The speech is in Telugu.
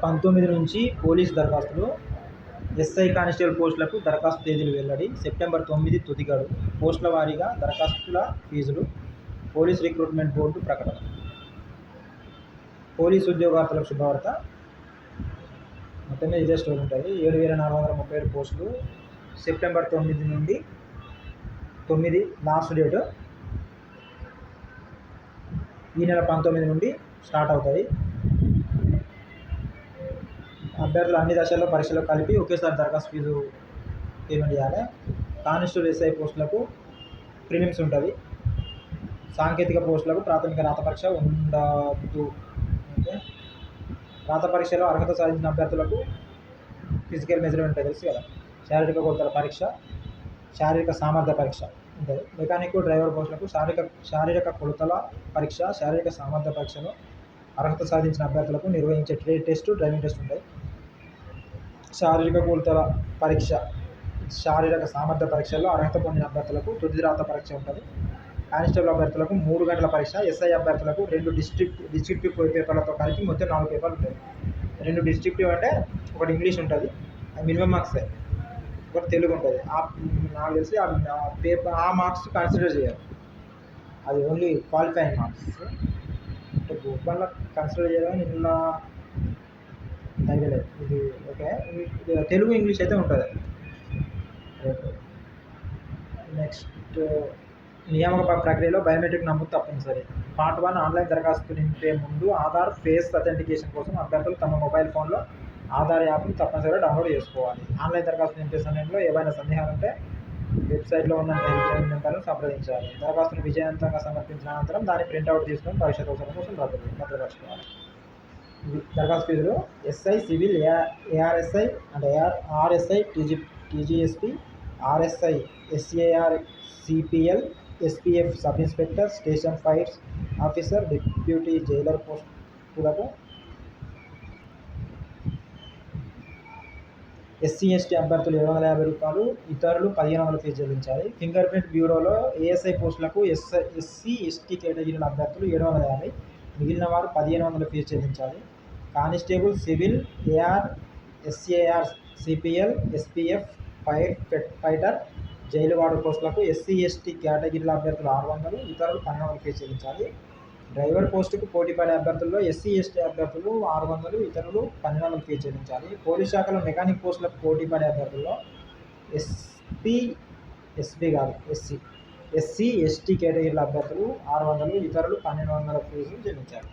19 నుంచి పోలీస్ దరఖాస్తులు. ఎస్ఐ కానిస్టేబుల్ పోస్టులకు దరఖాస్తు తేదీలు వెల్లడి. సెప్టెంబర్ 9 తుది గడువు. పోస్టుల వారీగా దరఖాస్తుల ఫీజులు. పోలీస్ రిక్రూట్మెంట్ బోర్డు ప్రకటన. పోలీసు ఉద్యోగార్థులకు శుభవార్త. మొత్తం ఇదే స్టోరీ ఉంటుంది. 7,437 పోస్టులు. సెప్టెంబర్ 9 నుండి 9 లాస్ట్ డేట్. ఈ నెల 19 నుండి స్టార్ట్ అవుతాయి. అభ్యర్థులు అన్ని దశల్లో పరీక్షలు కలిపి ఒకేసారి దరఖాస్తు ఫీజు పేమెంట్ చేయాలి. కానిస్టేబుల్ ఎస్ఐ పోస్టులకు ప్రిలిమ్స్ ఉంటుంది. సాంకేతిక పోస్టులకు ప్రాథమిక రాత పరీక్ష ఉండదు. ఓకే, రాత పరీక్షలో అర్హత సాధించిన అభ్యర్థులకు ఫిజికల్ మెజర్మెంట్ తెలుసు కదా, శారీరక కొలతల పరీక్ష, శారీరక సామర్థ్య పరీక్ష ఉంటుంది. మెకానిక్ డ్రైవర్ పోస్టులకు శారీరక కొలతల పరీక్ష, శారీరక సామర్థ్య పరీక్షలో అర్హత సాధించిన అభ్యర్థులకు నిర్వహించే ట్రేడ్ టెస్ట్, డ్రైవింగ్ టెస్ట్ ఉంటాయి. శారీరక కొలతల పరీక్ష, శారీరక సామర్థ్య పరీక్షల్లో అర్హత పొందిన అభ్యర్థులకు తుది రాత పరీక్ష ఉంటుంది. కానిస్టేబుల్ అభ్యర్థులకు 3 గంటల పరీక్ష. ఎస్ఐ అభ్యర్థులకు 2 డిస్క్రిప్టివ్ పేపర్లతో కలిపి మొత్తం 4 పేపర్లు ఉంటాయి. 2 డిస్క్రిప్టివ్ అంటే ఒకటి ఇంగ్లీష్ ఉంటుంది, అది మినిమం మార్క్సే. ఒకటి తెలుగు ఉంటుంది. నాకు తెలిసి ఆ మార్క్స్ కన్సిడర్ చేయాలి, అది ఓన్లీ క్వాలిఫైయింగ్ మార్క్స్. అంటే గ్రూప్ వల్ల కన్సిడర్ చేయాలని నిన్న తగ్గలేదు ఇది. ఓకే, తెలుగు ఇంగ్లీష్ అయితే ఉంటుంది. నెక్స్ట్, నియామక ప్రక్రియలో బయోమెట్రిక్ నమోదు తప్పనిసరి. పార్ట్ 1 ఆన్లైన్ దరఖాస్తు నింపే ముందు ఆధార్ ఫేస్ అథెంటికేషన్ కోసం అభ్యర్థులు తమ మొబైల్ ఫోన్లో ఆధార్ యాప్ను తప్పనిసరిగా డౌన్లోడ్ చేసుకోవాలి. ఆన్లైన్ దరఖాస్తు నింపే సమయంలో ఏవైనా సందేహాలు ఉంటే వెబ్సైట్లో ఉన్న హెల్ప్లైన్ నెంబర్ను సంప్రదించాలి. దరఖాస్తును విజయవంతంగా సమర్పించిన అనంతరం దాన్ని ప్రింట్అవుట్ తీసుకొని భవిష్యత్ అవసరం కోసం భద్రపరచుకోవాలి. ఇది దరఖాస్తు ఫీజులు. ఎస్ఐ సివిల్, ఏఆర్ఎస్ఐ అంటే RSI, TGSP, RSI, SAR, CPL, SPF sub inspector, station fires officer, deputy jailer పోస్టులకు. ఎస్సీ ఎస్టీ అభ్యర్థులు 750 రూపాయలు, ఇతరులు 1500 ఫీజు చెల్లించాలి. ఫింగర్ ప్రింట్ బ్యూరోలో ఏఎస్ఐ పోస్టులకు ఎస్సీ ఎస్టీ కేటగిరీల అభ్యర్థులు 750, మిగిలిన వారు 1500 ఫీజు చెల్లించాలి. Constable, civil, AR, SAR, CPL, SPF, fighter, jail ward పోస్టులకు ఎస్సీ ఎస్టీ కేటగిరీల అభ్యర్థులు 600, ఇతరులు 1200 ఫీజు చెల్లించాలి. డ్రైవర్ పోస్టుకు పోటీ పడే అభ్యర్థుల్లో ఎస్సీ ఎస్టీ అభ్యర్థులు 600, ఇతరులు 1200 ఫీజు చెల్లించాలి. పోలీస్ శాఖలో మెకానిక్ పోస్టులకు పోటీ పడే అభ్యర్థుల్లో ఎస్సీ ఎస్టీ కేటగిరీల అభ్యర్థులు 600, ఇతరులు 1200 ఫీజు చెల్లించాలి.